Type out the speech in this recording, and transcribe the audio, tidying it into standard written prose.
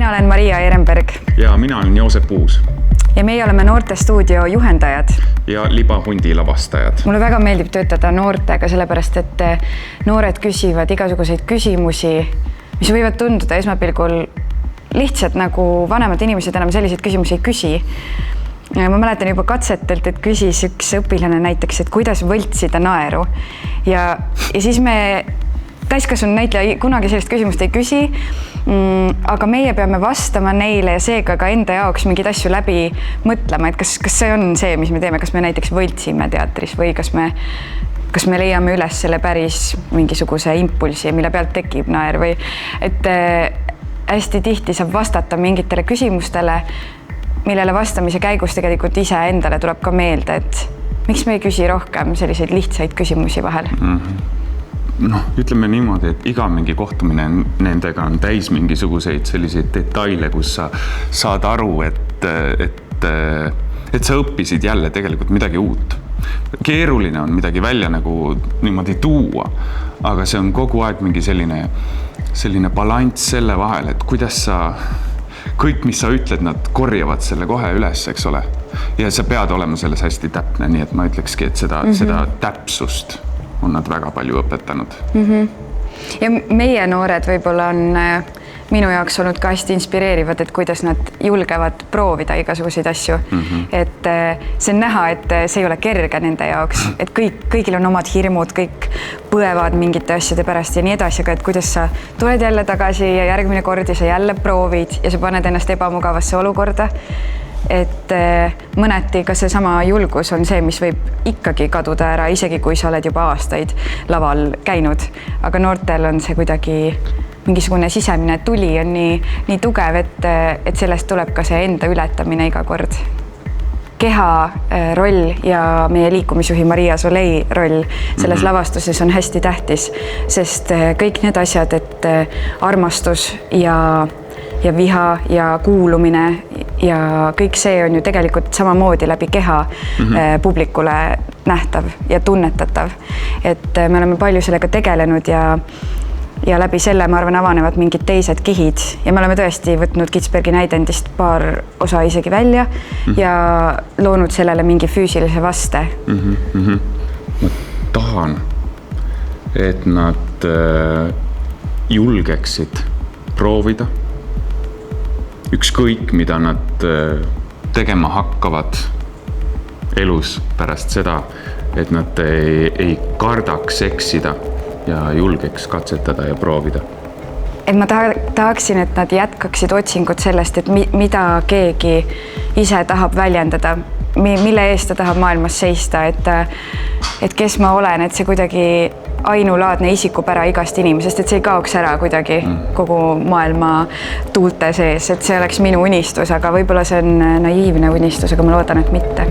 Mina olen Maria Ehrenberg. Ja mina olen Joosep Uus. Ja meie oleme Noortestuudio juhendajad. Ja Libahundi lavastajad. Mulle väga meeldib töötada noortega, sellepärast et noored küsivad igasuguseid küsimusi, mis võivad tunduda esmapilgul lihtsalt nagu vanemad inimesed enam selliseid küsimusi ei küsi. Ma mäletan juba katsetelt, et küsis üks õpilane näiteks, et kuidas võltsida naeru. Ja siis me täiskasvanud näitleja kunagi sellist küsimust ei küsi, aga meie peame vastama neile ja seega ka enda jaoks mingeid asju läbi mõtlema, et kas see on see, mis me teeme, kas me näiteks võltsime teatris või kas me leiame üles selle päris mingisuguse impulsi, mille pealt tekib naer või et hästi tihti saab vastata mingitele küsimustele, millele vastamise käigus tegelikult ise endale tuleb ka meelde, et miks me ei küsi rohkem selliseid lihtsaid küsimusi vahel? Ütleme niimoodi, et iga mingi kohtumine nendega on täis mingisuguseid selliseid detaile, kus sa saad aru, et sa õppisid jälle tegelikult midagi uut. Keeruline on midagi välja nagu niimoodi tuua, aga see on kogu aeg mingi selline balanss selle vahel, et kuidas sa kõik, mis sa ütled, nad korjavad selle kohe üles, eks ole. Ja sa pead olema selles hästi täpne, nii et ma ütlekski, et seda täpsust on nad väga palju õpetanud. Ja meie noored võib-olla on minu jaoks olnud ka hästi inspireerivad, et kuidas nad julgevad proovida igasuguseid asju. Et see on näha, et see ei ole kerge nende jaoks, et kõigil on omad hirmud, kõik põevad mingite asjade pärast ja nii edasi, aga et kuidas sa tuled jälle tagasi ja järgmine kord ja sa jälle proovid ja sa paned ennast ebamugavasse olukorda. Et mõneti ka see sama julgus on see, mis võib ikkagi kaduda ära, isegi kui sa oled juba aastaid laval käinud. Aga noortel on see kuidagi mingisugune sisemine tuli on nii tugev, et sellest tuleb ka see enda ületamine iga kord. Keha roll ja meie liikumisjuhi Maria Solei roll selles lavastuses on hästi tähtis, sest kõik need asjad, et armastus ja viha ja kuulumine ja kõik see on ju tegelikult samamoodi läbi keha publikule nähtav ja tunnetatav. Et me oleme palju sellega tegelenud ja läbi selle, ma arvan, avanevad mingid teised kihid ja me oleme tõesti võtnud Kitzbergi näidendist paar osa isegi välja ja loonud sellele mingi füüsilise vaste. Ma tahan, et nad julgeksid proovida ükskõik, mida nad tegema hakkavad elus pärast seda, et nad ei kardaks eksida ja julgeks katsetada ja proovida. Et ma tahaksin, et nad jätkaksid otsingut sellest, et mida keegi ise tahab väljendada, mille eest ta tahab maailmas seista, et kes ma olen, et see kuidagi ainulaadne isikupära igast inimesest, et see ei kaoks ära kuidagi kogu maailma tuulte sees, et see oleks minu unistus, aga võib-olla see on naiivne unistus, aga ma loodan, et mitte.